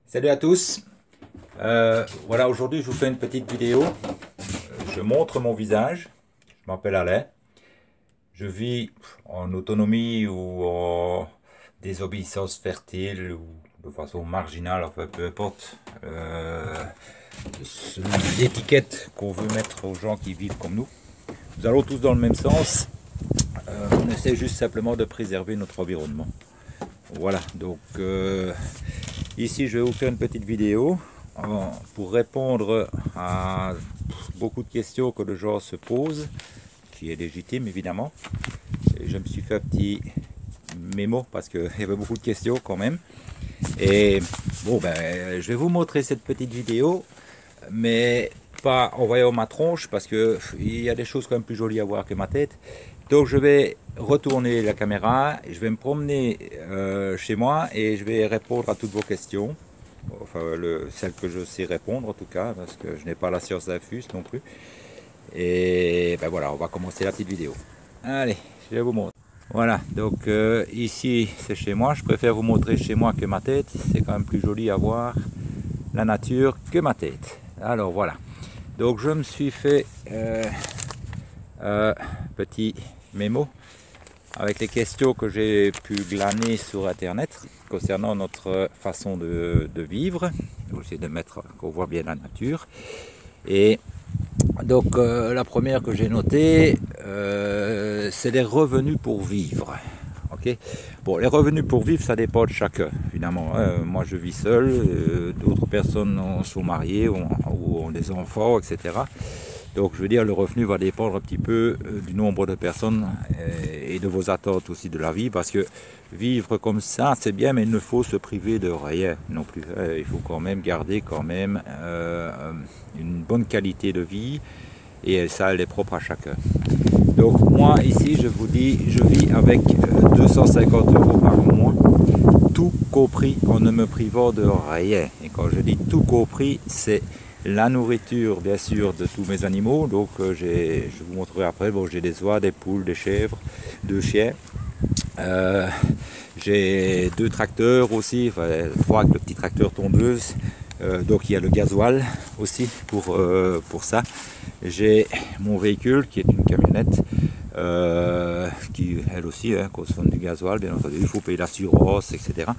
Salut à tous. Voilà, aujourd'hui je vous fais une petite vidéo. Je montre mon visage. Je m'appelle Alain. Je vis en autonomie ou en désobéissance fertile ou de façon marginale, enfin peu importe l'étiquette qu'on veut mettre aux gens qui vivent comme nous. Nous allons tous dans le même sens. On essaie juste simplement de préserver notre environnement. Voilà, donc ici je vais vous faire une petite vidéo pour répondre à beaucoup de questions que les gens se posent, qui est légitime évidemment. Et je me suis fait un petit mémo parce qu'il y avait beaucoup de questions quand même. Et bon, ben, je vais vous montrer cette petite vidéo, mais pas en voyant ma tronche parce qu'il y a des choses quand même plus jolies à voir que ma tête. Donc je vais retourner la caméra, je vais me promener chez moi et je vais répondre à toutes vos questions. Enfin, celles que je sais répondre en tout cas, parce que je n'ai pas la science infuse non plus. Et ben voilà, on va commencer la petite vidéo. Allez, je vais vous montrer. Voilà, donc ici c'est chez moi. Je préfère vous montrer chez moi que ma tête. C'est quand même plus joli à voir la nature que ma tête. Alors voilà. Donc je me suis fait petit mémo avec les questions que j'ai pu glaner sur internet concernant notre façon de vivre. Je vais essayer de mettre qu'on voit bien la nature. Et donc la première que j'ai notée, c'est les revenus pour vivre. Okay. Bon, les revenus pour vivre, ça dépend de chacun, évidemment. Moi, je vis seul, d'autres personnes sont mariées ou ont des enfants, etc. Donc, je veux dire, le revenu va dépendre un petit peu du nombre de personnes et de vos attentes aussi de la vie, parce que vivre comme ça, c'est bien, mais il ne faut se priver de rien non plus. Il faut quand même garder quand même une bonne qualité de vie, et ça, elle est propre à chacun. Donc moi ici je vous dis, je vis avec 250 € par mois, tout compris en ne me privant de rien. Et quand je dis tout compris, c'est la nourriture bien sûr de tous mes animaux. Donc je vous montrerai après, bon, j'ai des oies, des poules, des chèvres, 2 chiens. J'ai 2 tracteurs aussi, enfin 3 avec le petit tracteur tondeuse. Donc il y a le gasoil aussi pour ça. J'ai mon véhicule qui est une camionnette qui elle aussi consomme du gasoil, bien entendu, il faut payer l'assurance, etc.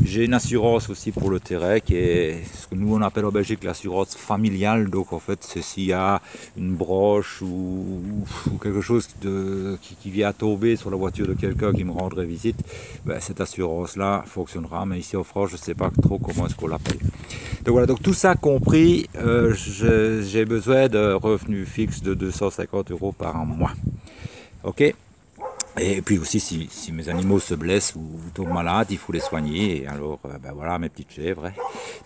J'ai une assurance aussi pour le terrain qui est ce que nous on appelle en Belgique l'assurance familiale. Donc en fait c'est s'il y a une broche ou quelque chose qui vient à tomber sur la voiture de quelqu'un qui me rendrait visite, ben, cette assurance là fonctionnera, mais ici en France je ne sais pas trop comment est-ce qu'on l'appelle. Donc voilà, donc tout ça compris, j'ai besoin de revenus fixes de 250 € par mois. Ok. Et puis aussi, si mes animaux se blessent ou tombent malades, il faut les soigner. Et alors, ben voilà, mes petites chèvres.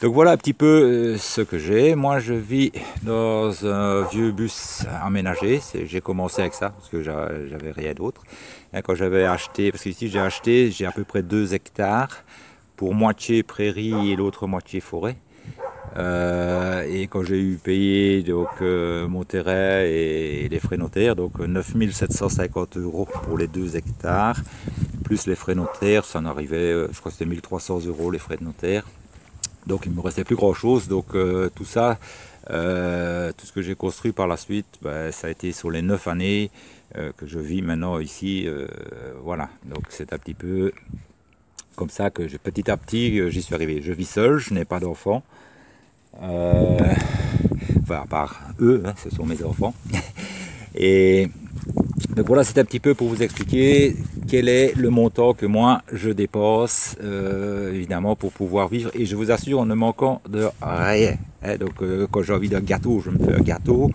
Donc voilà un petit peu ce que j'ai. Moi, je vis dans un vieux bus aménagé. J'ai commencé avec ça parce que j'avais rien d'autre. Quand j'avais acheté, parce qu'ici j'ai à peu près 2 hectares pour moitié prairie et l'autre moitié forêt. Et quand j'ai eu payé donc, mon terrain et les frais notaires, donc 9 750 € pour les 2 hectares, plus les frais notaires, ça en arrivait, je crois que c'était 1300 € les frais de notaire. Donc il ne me restait plus grand chose, donc tout ça, tout ce que j'ai construit par la suite, ben, ça a été sur les 9 années que je vis maintenant ici, voilà, donc c'est un petit peu comme ça que petit à petit j'y suis arrivé. Je vis seul, je n'ai pas d'enfant. Enfin, à part eux, ce sont mes enfants. Et donc voilà, c'est un petit peu pour vous expliquer quel est le montant que moi je dépense, évidemment, pour pouvoir vivre. Et je vous assure, en ne manquant de rien. Donc quand j'ai envie d'un gâteau, je me fais un gâteau.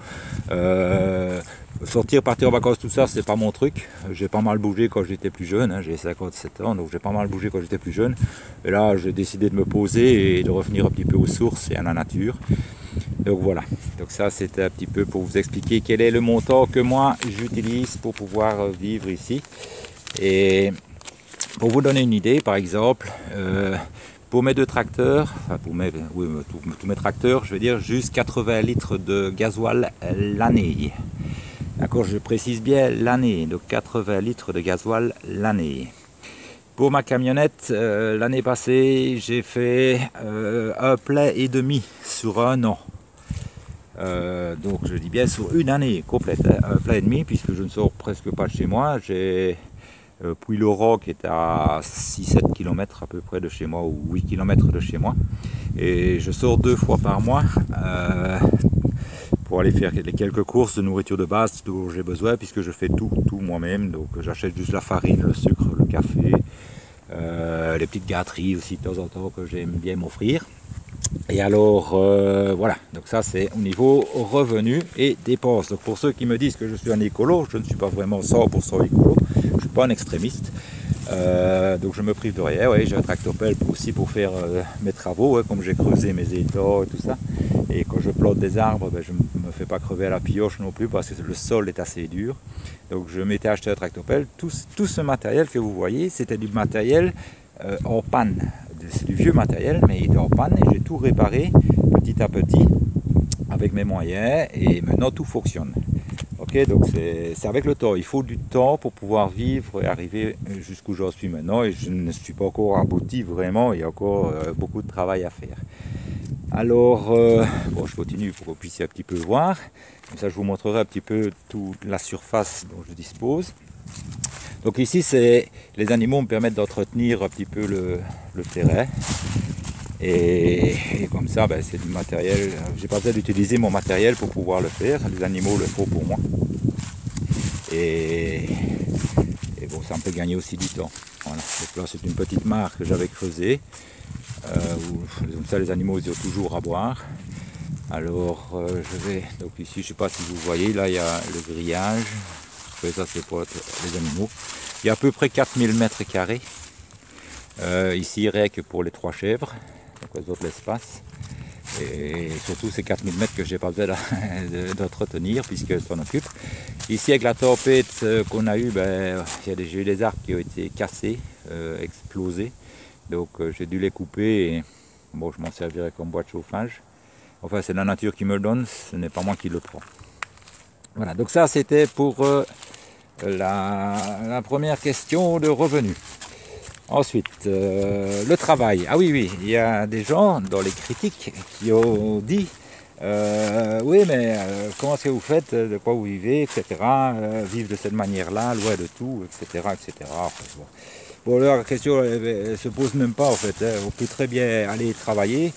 Sortir, partir en vacances, tout ça, c'est pas mon truc. J'ai pas mal bougé quand j'étais plus jeune, j'ai 57 ans, donc j'ai pas mal bougé quand j'étais plus jeune. Et là, j'ai décidé de me poser et de revenir un petit peu aux sources et à la nature. Donc voilà, donc ça c'était un petit peu pour vous expliquer quel est le montant que moi j'utilise pour pouvoir vivre ici. Et pour vous donner une idée, par exemple, pour mes 2 tracteurs, enfin tous mes tracteurs, je veux dire, juste 80 litres de gasoil l'année. D'accord, je précise bien l'année, donc 80 litres de gasoil l'année. Pour ma camionnette, l'année passée, j'ai fait un plein et demi sur un an. Donc je dis bien sur une année complète, hein, un plein et demi, puisque je ne sors presque pas de chez moi. J'ai Puylaurent qui est à 6-7 km à peu près de chez moi, ou 8 km de chez moi. Et je sors 2 fois par mois pour aller faire les quelques courses de nourriture de base dont j'ai besoin, puisque je fais tout moi-même. Donc j'achète juste la farine, le sucre, le café, les petites gâteries aussi de temps en temps que j'aime bien m'offrir. Et alors voilà, donc ça c'est au niveau revenus et dépenses. Donc pour ceux qui me disent que je suis un écolo, je ne suis pas vraiment 100% écolo, je ne suis pas un extrémiste. Donc je me prive de rien, ouais, j'ai un tractopelle aussi pour faire mes travaux, ouais, comme j'ai creusé mes étangs et tout ça. Et quand je plante des arbres, ben, je ne me fais pas crever à la pioche non plus parce que le sol est assez dur. Donc je m'étais acheté un tractopelle. Tout ce matériel que vous voyez, c'était du matériel en panne. C'est du vieux matériel, mais il était en panne et j'ai tout réparé petit à petit avec mes moyens et maintenant tout fonctionne. Ok, donc c'est avec le temps. Il faut du temps pour pouvoir vivre et arriver jusqu'où j'en suis maintenant, et je ne suis pas encore abouti vraiment, il y a encore beaucoup de travail à faire. Alors, bon, je continue pour que vous puissiez un petit peu voir. Comme ça, je vous montrerai un petit peu toute la surface dont je dispose. Donc ici, les animaux me permettent d'entretenir un petit peu le terrain. Et comme ça, ben, c'est du matériel. J'ai pas besoin d'utiliser mon matériel pour pouvoir le faire. Les animaux le font pour moi. Et bon, ça me fait gagner aussi du temps. Voilà. Donc là, c'est une petite mare que j'avais creusée. Comme ça, les animaux ils ont toujours à boire. Alors, je vais. Donc ici, je ne sais pas si vous voyez, là, il y a le grillage. Et ça, c'est pour les animaux. Il y a à peu près 4000 mètres carrés. Ici, rien que pour les 3 chèvres. Donc, elles ont de l'espace. Et surtout, ces 4000 mètres que je n'ai pas besoin d'entretenir, puisqu'elles s'en occupent. Ici, avec la tempête qu'on a eue, ben, j'ai eu des arbres qui ont été cassés, explosés. Donc, j'ai dû les couper. Et, bon, je m'en servirai comme bois de chauffage. Enfin, c'est la nature qui me le donne, ce n'est pas moi qui le prends. Voilà, donc ça, c'était pour la première question de revenus. Ensuite, le travail. Ah oui, il y a des gens dans les critiques qui ont dit oui, mais comment est-ce que vous faites, de quoi vous vivez, etc. Vivre de cette manière-là, loin de tout, etc. Enfin, bon, là, la question ne se pose même pas en fait. Hein. On peut très bien aller travailler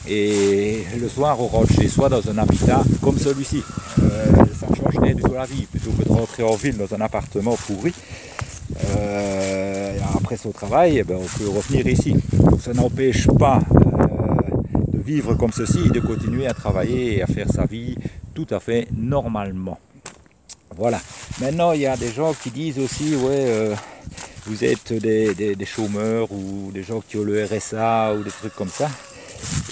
et le soir on rentre chez soi dans un habitat comme celui-ci. Ça ne change rien du tout la vie, plutôt que de rentrer en ville dans un appartement pourri. Après son travail, eh ben, on peut revenir ici. Donc ça n'empêche pas de vivre comme ceci et de continuer à travailler et à faire sa vie tout à fait normalement. Voilà. Maintenant, il y a des gens qui disent aussi, ouais, vous êtes des chômeurs ou des gens qui ont le RSA ou des trucs comme ça.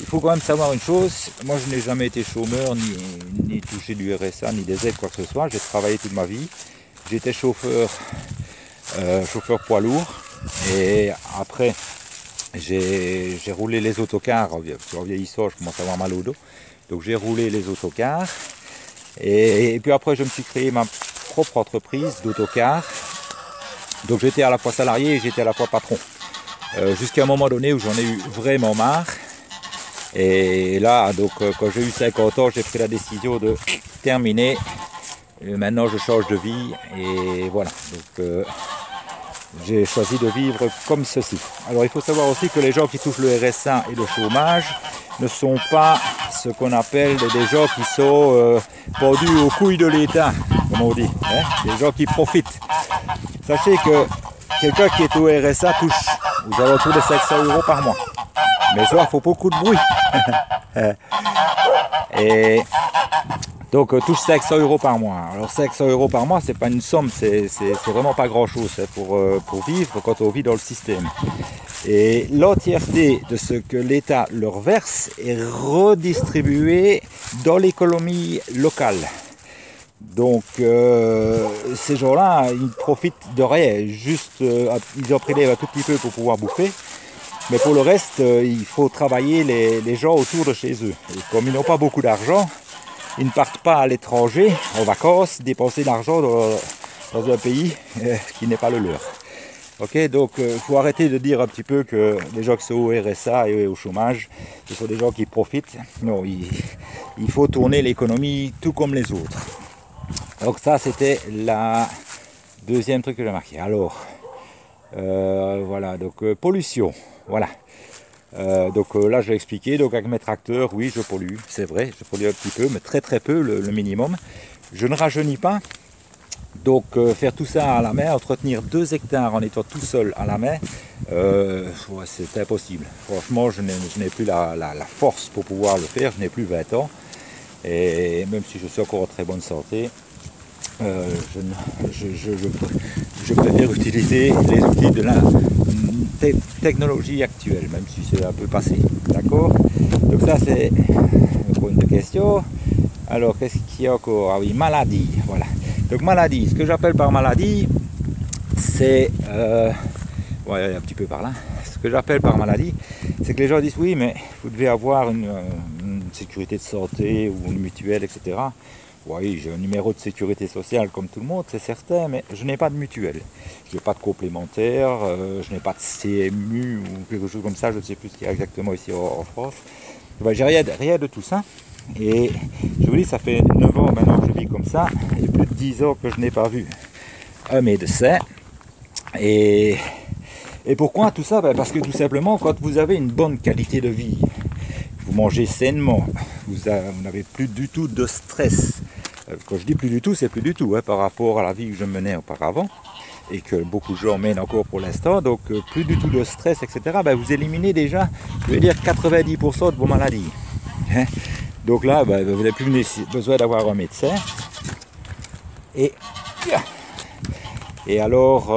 Il faut quand même savoir une chose, moi je n'ai jamais été chômeur, ni touché du RSA, ni des aides, quoi que ce soit. J'ai travaillé toute ma vie. J'étais chauffeur poids lourd. Et après, j'ai roulé les autocars. En vieillissant, je commence à avoir mal au dos. Donc j'ai roulé les autocars. Et puis après, je me suis créé ma propre entreprise d'autocars. Donc j'étais à la fois salarié et j'étais à la fois patron. Jusqu'à un moment donné où j'en ai eu vraiment marre. Et là, donc, quand j'ai eu 50 ans, j'ai pris la décision de terminer. Et maintenant, je change de vie et voilà. Donc, j'ai choisi de vivre comme ceci. Alors, il faut savoir aussi que les gens qui touchent le RSA et le chômage ne sont pas ce qu'on appelle des gens qui sont pendus aux couilles de l'État, comme on dit. Hein, des gens qui profitent. Sachez que quelqu'un qui est au RSA touche aux alentours de 500 € par mois. Mais ça, il faut beaucoup de bruit. Et donc, touche 500 € par mois. Alors, 500 € par mois, c'est pas une somme, c'est vraiment pas grand-chose pour vivre quand on vit dans le système. Et l'entièreté de ce que l'État leur verse est redistribuée dans l'économie locale. Donc, ces gens-là, ils profitent de rien. Juste, ils en prélèvent un tout petit peu pour pouvoir bouffer. Mais pour le reste, il faut travailler les gens autour de chez eux. Et comme ils n'ont pas beaucoup d'argent, ils ne partent pas à l'étranger en vacances, dépenser de l'argent dans un pays qui n'est pas le leur. Ok, donc il faut arrêter de dire un petit peu que les gens qui sont au RSA et au chômage, ce sont des gens qui profitent. Non, il faut tourner l'économie tout comme les autres. Donc ça, c'était la deuxième truc que j'ai marqué. Alors, voilà, donc pollution, voilà. Donc là, je l'ai expliqué, donc avec mes tracteurs, oui, je pollue, c'est vrai, je pollue un petit peu, mais très peu, le minimum. Je ne rajeunis pas. Donc faire tout ça à la main, entretenir 2 hectares en étant tout seul à la main, ouais, c'est impossible. Franchement, je n'ai plus la force pour pouvoir le faire, je n'ai plus 20 ans. Et même si je suis encore en très bonne santé, je préfère utiliser les outils de la technologie actuelle, même si c'est un peu passé. D'accord? Donc ça c'est un point de question. Alors qu'est-ce qu'il y a encore? Ah oui, maladie, voilà. Donc maladie, ce que j'appelle par maladie, c'est... ouais, un petit peu par là. Ce que j'appelle par maladie, c'est que les gens disent oui, mais vous devez avoir une sécurité de santé ou une mutuelle, etc. Oui, j'ai un numéro de sécurité sociale comme tout le monde, c'est certain, mais je n'ai pas de mutuelle. Je n'ai pas de complémentaire, je n'ai pas de CMU ou quelque chose comme ça, je ne sais plus ce qu'il y a exactement ici en France. Ben, j'ai rien de tout ça. Et je vous dis, ça fait 9 ans maintenant que je vis comme ça, et plus de 10 ans que je n'ai pas vu un médecin. Et pourquoi tout ça? Ben parce que tout simplement, quand vous avez une bonne qualité de vie, vous mangez sainement, vous n'avez plus du tout de stress. Quand je dis plus du tout, c'est plus du tout, hein, par rapport à la vie que je menais auparavant, et que beaucoup de gens mènent encore pour l'instant, donc plus du tout de stress, etc. Ben vous éliminez déjà, je vais dire 90% de vos maladies. Hein. Donc là, ben, vous n'avez plus besoin d'avoir un médecin. Et alors,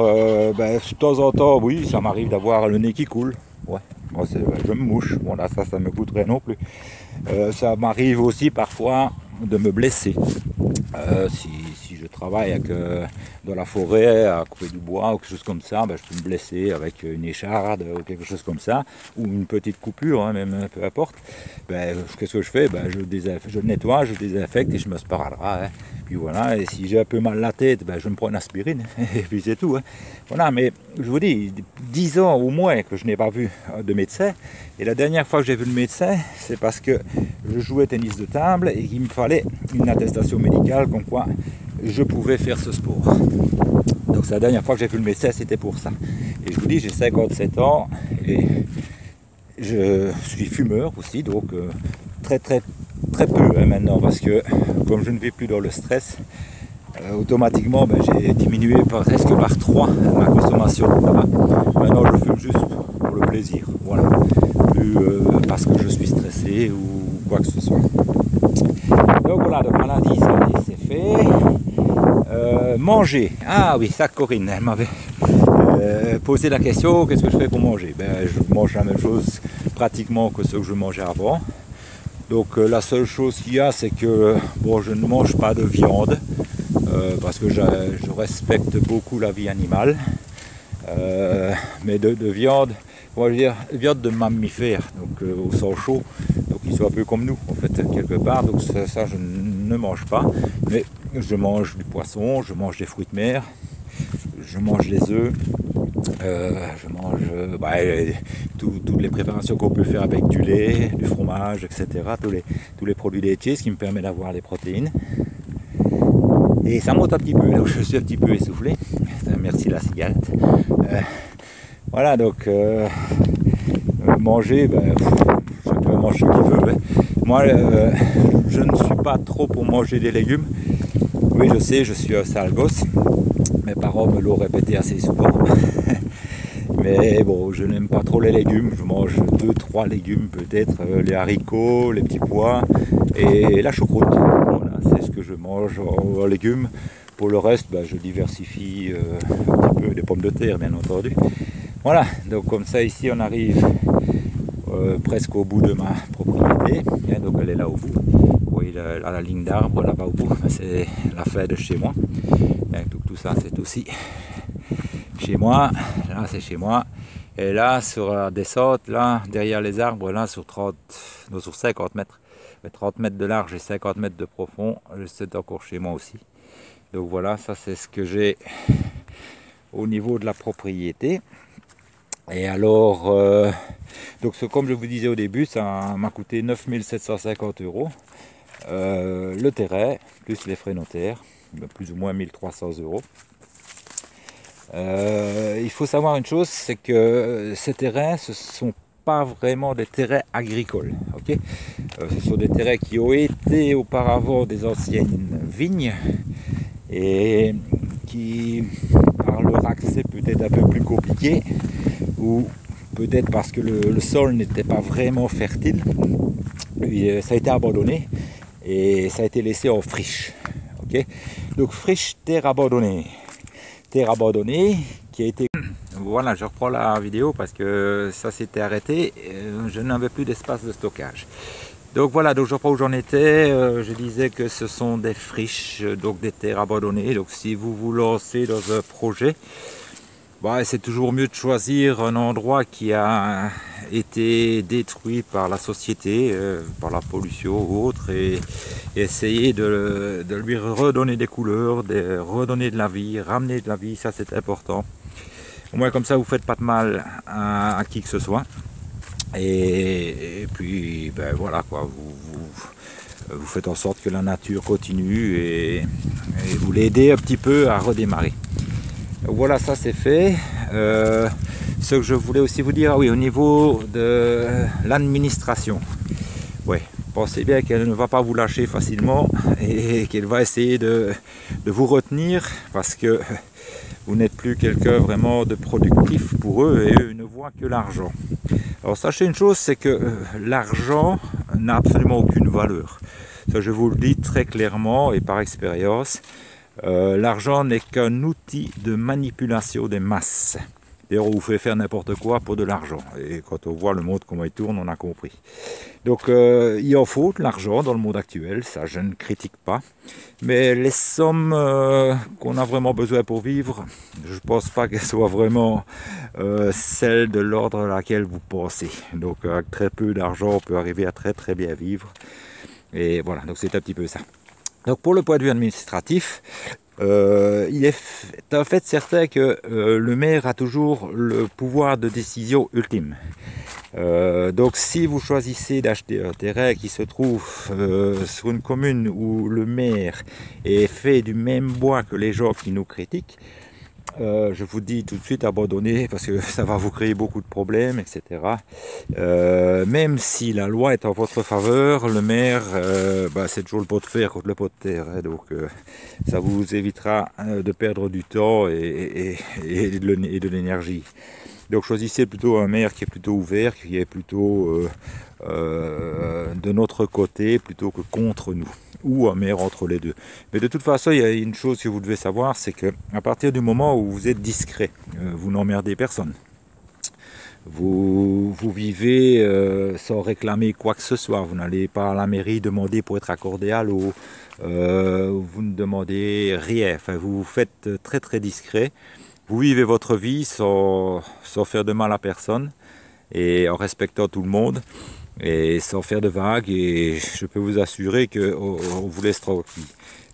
ben, de temps en temps, oui, ça m'arrive d'avoir le nez qui coule. Ouais, moi, je me mouche. Bon, là, ça me coûterait non plus. Ça m'arrive aussi parfois de me blesser. Si je travaille avec, dans la forêt, à couper du bois ou quelque chose comme ça, ben, je peux me blesser avec une écharde ou quelque chose comme ça, ou une petite coupure, hein, même peu importe. Ben, qu'est-ce que je fais? Ben, je nettoie, je désinfecte et je me sparadrap. Hein. Puis voilà, et si j'ai un peu mal la tête, ben, je me prends une aspirine, et puis c'est tout. Hein. Voilà, mais je vous dis, 10 ans ou moins que je n'ai pas vu de médecin, et la dernière fois que j'ai vu le médecin, c'est parce que je jouais tennis de table et qu'il me fallait une attestation médicale comme quoi je pouvais faire ce sport. Donc c'est la dernière fois que j'ai vu le médecin, c'était pour ça. Et je vous dis, j'ai 57 ans et je suis fumeur aussi, donc très peu hein, maintenant, parce que comme je ne vis plus dans le stress, automatiquement ben, j'ai diminué presque par 3 ma consommation. Voilà. Maintenant je fume juste pour le plaisir, voilà. Plus parce que je suis stressé ou quoi que ce soit. Donc voilà, donc maladie, ça c'est fait. Manger, ah oui, ça Corinne, elle m'avait posé la question, qu'est-ce que je fais pour manger? Ben, je mange la même chose pratiquement que ce que je mangeais avant. Donc la seule chose qu'il y a, c'est que bon, je ne mange pas de viande, parce que je respecte beaucoup la vie animale, mais de viande, on va dire viande de mammifères, donc au sang chaud, donc ils sont un peu comme nous en fait quelque part, donc ça je ne mange pas, mais je mange du poisson, je mange des fruits de mer, je mange des œufs, je mange toutes les préparations qu'on peut faire avec du lait, du fromage, etc. Tous les produits laitiers, ce qui me permet d'avoir les protéines. Et ça monte un petit peu, donc je suis un petit peu essoufflé. Merci la cigarette. Voilà, donc manger, ben, chacun mange ce qu'il veut. Ben. Moi, je ne suis pas trop pour manger des légumes. Oui, je sais, je suis un sale gosse. Mes parents me l'ont répété assez souvent. Mais bon, je n'aime pas trop les légumes. Je mange 2-3 légumes peut-être. Les haricots, les petits pois et la choucroute. Voilà, c'est ce que je mange en légumes. Pour le reste, ben, je diversifie un petit peu des pommes de terre, bien entendu. Voilà, donc comme ça ici on arrive presque au bout de ma propriété. Hein, donc elle est là au bout. Oui, la ligne d'arbre là-bas au bout, c'est la fin de chez moi. Hein, donc tout ça c'est aussi chez moi. Là c'est chez moi. Et là sur la descente, là derrière les arbres, là sur 50 mètres. 30 mètres de large et 50 mètres de profond, c'est encore chez moi aussi. Donc voilà, ça c'est ce que j'ai au niveau de la propriété. Et alors, donc comme je vous disais au début, ça m'a coûté 9 750 €. Le terrain, plus les frais notaires, plus ou moins 1300 €. Il faut savoir une chose, c'est que ces terrains, ce ne sont pas vraiment des terrains agricoles. Okay, ce sont des terrains qui ont été auparavant des anciennes vignes et qui, par leur accès peut-être un peu plus compliqué, ou peut-être parce que le sol n'était pas vraiment fertile, ça a été abandonné et ça a été laissé en friche. Okay, donc friche, terre abandonnée qui a été... Voilà, je reprends la vidéo parce que ça s'était arrêté, je n'avais plus d'espace de stockage. Donc voilà, donc je reprends où j'en étais. Je disais que ce sont des friches, donc des terres abandonnées. Donc si vous vous lancez dans un projet, bah, c'est toujours mieux de choisir un endroit qui a été détruit par la société, par la pollution ou autre, et essayer de lui redonner des couleurs, de redonner de la vie, ramener de la vie, ça c'est important. Au moins comme ça vous ne faites pas de mal à qui que ce soit. Et puis ben voilà quoi, vous faites en sorte que la nature continue et vous l'aidez un petit peu à redémarrer. Voilà, ça c'est fait. Ce que je voulais aussi vous dire, ah oui, au niveau de l'administration, ouais, pensez bien qu'elle ne va pas vous lâcher facilement et qu'elle va essayer de vous retenir parce que vous n'êtes plus quelqu'un vraiment de productif pour eux et eux ne voient que l'argent. Alors sachez une chose, c'est que l'argent n'a absolument aucune valeur. Ça je vous le dis très clairement et par expérience. L'argent n'est qu'un outil de manipulation des masses. D'ailleurs, on vous fait faire n'importe quoi pour de l'argent. Et quand on voit le monde comment il tourne, on a compris. Donc, il en faut de l'argent dans le monde actuel, ça je ne critique pas. Mais les sommes qu'on a vraiment besoin pour vivre, je ne pense pas qu'elles soient vraiment celles de l'ordre à laquelle vous pensez. Donc, avec très peu d'argent, on peut arriver à très bien vivre. Et voilà, donc c'est un petit peu ça. Donc pour le point de vue administratif, il est en fait certain que le maire a toujours le pouvoir de décision ultime. Donc si vous choisissez d'acheter un terrain qui se trouve sur une commune où le maire est fait du même bois que les gens qui nous critiquent, je vous dis tout de suite abandonnez parce que ça va vous créer beaucoup de problèmes, etc. Même si la loi est en votre faveur, le maire, c'est toujours le pot de fer contre le pot de terre. Hein, donc ça vous évitera de perdre du temps et de l'énergie. Donc choisissez plutôt un maire qui est plutôt ouvert, qui est plutôt de notre côté plutôt que contre nous, ou un maire entre les deux. Mais de toute façon, il y a une chose que vous devez savoir, c'est que à partir du moment où vous êtes discret, vous n'emmerdez personne. Vous vivez sans réclamer quoi que ce soit. Vous n'allez pas à la mairie demander pour être accordé à l'eau. Vous ne demandez rien. Enfin, vous vous faites très discret. Vous vivez votre vie sans faire de mal à personne et en respectant tout le monde et sans faire de vagues. Et je peux vous assurer qu'on vous laisse tranquille.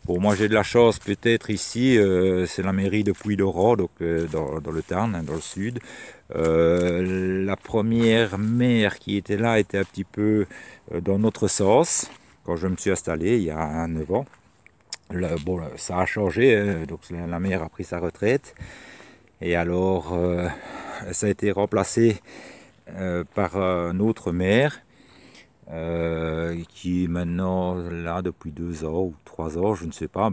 Bon, moi j'ai de la chance peut-être ici, c'est la mairie de Puylaurens, donc dans le Tarn, hein, dans le sud. La première maire qui était là était un petit peu dans notre sens, quand je me suis installé il y a 9 ans. Bon, ça a changé, hein, donc la maire a pris sa retraite. Et alors, ça a été remplacé par un autre maire. Qui est maintenant là depuis 2 ans ou 3 ans, je ne sais pas,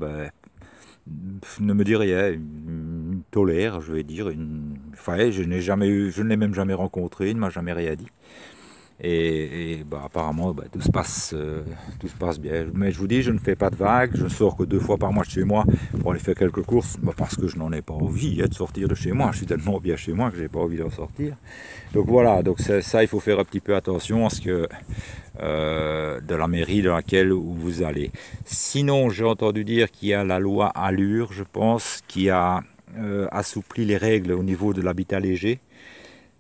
ne me dit rien, il tolère, je vais dire, enfin, je ne l'ai même jamais rencontré, il ne m'a jamais rien dit. Et apparemment tout se passe bien. Mais je vous dis, je ne fais pas de vagues, je ne sors que 2 fois par mois de chez moi pour aller faire quelques courses, parce que je n'en ai pas envie de sortir de chez moi. Je suis tellement bien chez moi que je n'ai pas envie d'en sortir. Donc voilà, donc ça il faut faire un petit peu attention à ce que de la mairie dans laquelle vous allez. Sinon, j'ai entendu dire qu'il y a la loi Allure, je pense, qui a assoupli les règles au niveau de l'habitat léger.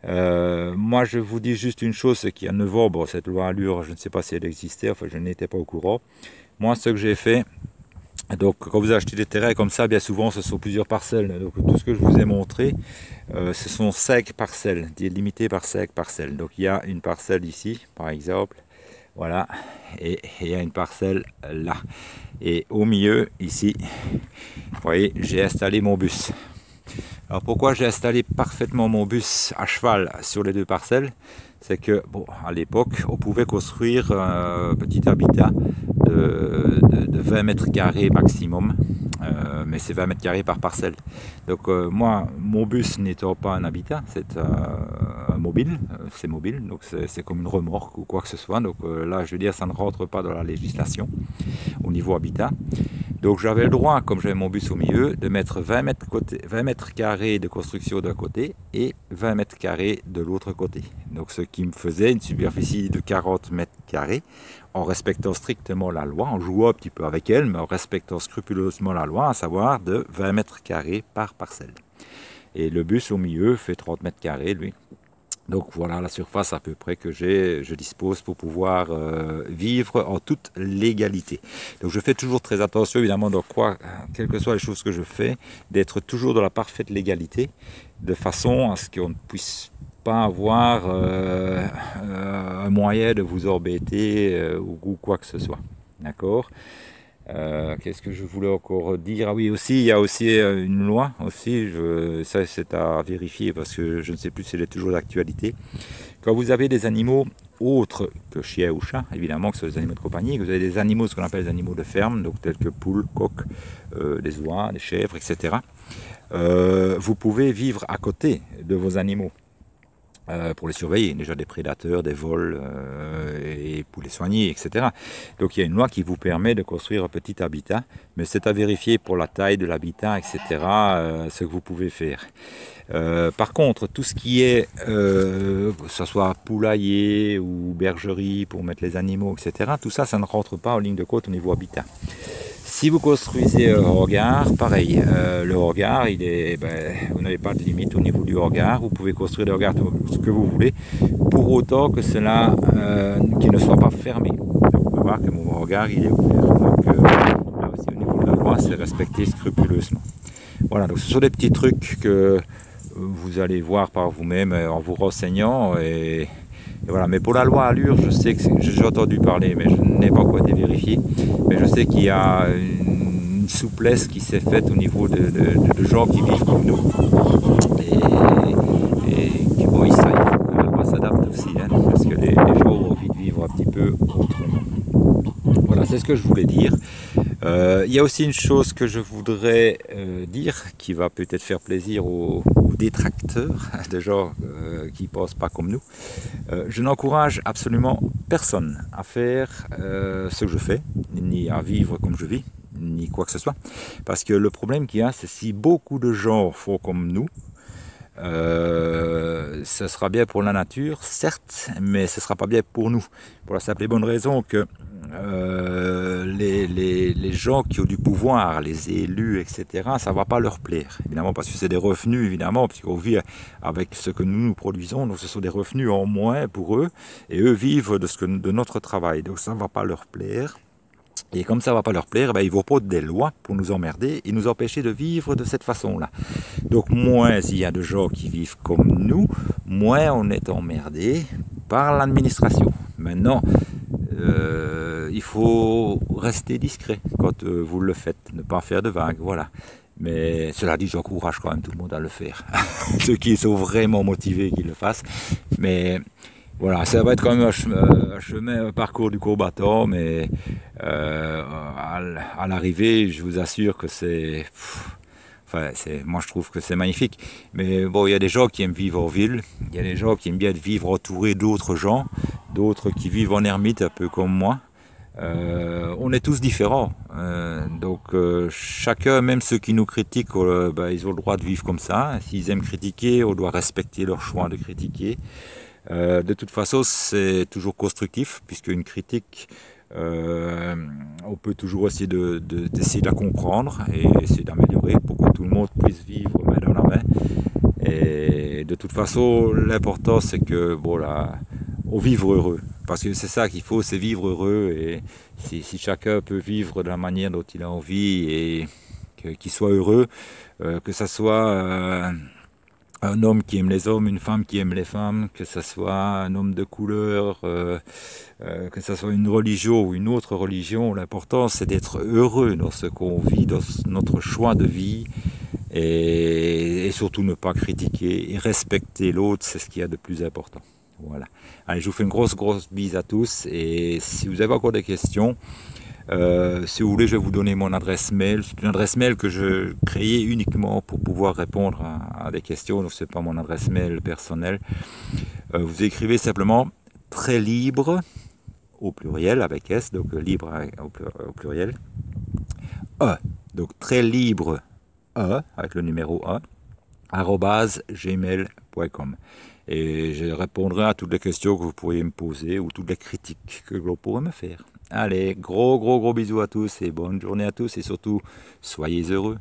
Moi je vous dis juste une chose, c'est qu'il y a 9 ans, bon, cette loi Allure, je ne sais pas si elle existait, enfin je n'étais pas au courant. Moi ce que j'ai fait, Donc quand vous achetez des terrains comme ça, bien souvent ce sont plusieurs parcelles. Donc tout ce que je vous ai montré, ce sont 5 parcelles, délimitées par 5 parcelles. Donc il y a une parcelle ici, par exemple, voilà, et il y a une parcelle là. Et au milieu, ici, vous voyez, j'ai installé mon bus. Alors pourquoi j'ai installé parfaitement mon bus à cheval sur les 2 parcelles? C'est que, bon, à l'époque, on pouvait construire un petit habitat de 20 mètres carrés maximum, mais c'est 20 mètres carrés par parcelle. Donc moi, mon bus n'étant pas un habitat, c'est un mobile, c'est mobile, donc c'est comme une remorque ou quoi que ce soit. Donc là, je veux dire, ça ne rentre pas dans la législation au niveau habitat. Donc j'avais le droit, comme j'avais mon bus au milieu, de mettre 20 mètres carrés de construction d'un côté et 20 mètres carrés de l'autre côté. Donc ce qui me faisait une superficie de 40 mètres carrés en respectant strictement la loi, en jouant un petit peu avec elle, mais en respectant scrupuleusement la loi, à savoir de 20 mètres carrés par parcelle. Et le bus au milieu fait 30 mètres carrés, lui. Donc voilà la surface à peu près que je dispose pour pouvoir vivre en toute légalité. Donc je fais toujours très attention évidemment dans quoi, quelles que soient les choses que je fais, d'être toujours dans la parfaite légalité, de façon à ce qu'on ne puisse pas avoir un moyen de vous embêter ou quoi que ce soit. D'accord ? Qu'est-ce que je voulais encore dire? Ah oui, aussi, il y a aussi une loi, aussi, ça c'est à vérifier parce que je ne sais plus si elle est toujours d'actualité. Quand vous avez des animaux autres que chiens ou chats, évidemment que ce sont des animaux de compagnie, que vous avez des animaux, ce qu'on appelle des animaux de ferme, donc tels que poules, coqs, des oies, des chèvres, etc. Vous pouvez vivre à côté de vos animaux. Pour les surveiller, déjà des prédateurs, des vols, et pour les soigner, etc. Donc il y a une loi qui vous permet de construire un petit habitat, mais c'est à vérifier pour la taille de l'habitat, etc., ce que vous pouvez faire. Par contre, tout ce qui est, que ce soit poulailler ou bergerie pour mettre les animaux, etc., tout ça, ça ne rentre pas en ligne de côte au niveau habitat. Si vous construisez un hangar, pareil, le hangar, vous n'avez pas de limite au niveau du hangar, vous pouvez construire des hangars ce que vous voulez, pour autant que cela qui ne soit pas fermé. Donc, on peut voir que mon hangar il est ouvert. Donc là aussi au niveau de la loi, c'est respecté scrupuleusement. Voilà, donc ce sont des petits trucs que vous allez voir par vous-même en vous renseignant et voilà. Mais pour la loi Allure, je sais que j'ai entendu parler, mais je n'ai pas encore été vérifié. Mais je sais qu'il y a une souplesse qui s'est faite au niveau de gens qui vivent comme nous. Et bon, il faut que la loi s'adapte aussi, hein, parce que les gens ont envie de vivre un petit peu autrement. Voilà, c'est ce que je voulais dire. Il y a aussi une chose que je voudrais dire qui va peut-être faire plaisir aux détracteurs, des gens qui ne pensent pas comme nous. Je n'encourage absolument personne à faire ce que je fais, ni à vivre comme je vis, ni quoi que ce soit. Parce que le problème qu'il y a, c'est si beaucoup de gens font comme nous, ce sera bien pour la nature, certes, mais ce ne sera pas bien pour nous. Pour la simple et bonne raison que les gens qui ont du pouvoir, les élus, etc., ça ne va pas leur plaire. Évidemment, parce que c'est des revenus, évidemment, puisqu'on vit avec ce que nous produisons, donc ce sont des revenus en moins pour eux, et eux vivent de notre travail. Donc ça ne va pas leur plaire. Et comme ça ne va pas leur plaire, ils vont prendre des lois pour nous emmerder et nous empêcher de vivre de cette façon-là. Donc moins il y a de gens qui vivent comme nous, moins on est emmerdé par l'administration. Maintenant, il faut rester discret quand vous le faites, ne pas faire de vagues, voilà. Mais cela dit, j'encourage quand même tout le monde à le faire. Ceux qui sont vraiment motivés, qu'ils le fassent. Mais voilà, ça va être quand même un parcours du combattant, mais à l'arrivée, je vous assure que c'est... Enfin, moi je trouve que c'est magnifique. Mais bon, il y a des gens qui aiment vivre en ville, il y a des gens qui aiment bien vivre entourés d'autres gens, d'autres qui vivent en ermite un peu comme moi. On est tous différents, donc chacun, même ceux qui nous critiquent, ils ont le droit de vivre comme ça. S'ils aiment critiquer, on doit respecter leur choix de critiquer. De toute façon, c'est toujours constructif, puisque une critique, on peut aussi essayer d'essayer de la comprendre et essayer d'améliorer pour que tout le monde puisse vivre main dans la main. Et de toute façon, l'important c'est que on vive heureux. parce que c'est ça qu'il faut, c'est vivre heureux. Et si chacun peut vivre de la manière dont il a envie et qu'il soit heureux, que ça soit un homme qui aime les hommes, une femme qui aime les femmes, que ce soit un homme de couleur, que ce soit une religion ou une autre religion, l'important c'est d'être heureux dans ce qu'on vit, dans notre choix de vie, et surtout ne pas critiquer et respecter l'autre, c'est ce qu'il y a de plus important. Voilà. Allez, je vous fais une grosse bise à tous, et si vous avez encore des questions, si vous voulez, je vais vous donner mon adresse mail. C'est une adresse mail que je créais uniquement pour pouvoir répondre à des questions, donc c'est pas mon adresse mail personnelle. Vous écrivez simplement très libre au pluriel avec S, donc libre au pluriel, donc très libre avec le numéro @gmail.com, et je répondrai à toutes les questions que vous pourriez me poser ou toutes les critiques que vous pourrez me faire. Allez, gros bisous à tous et bonne journée à tous, et surtout soyez heureux.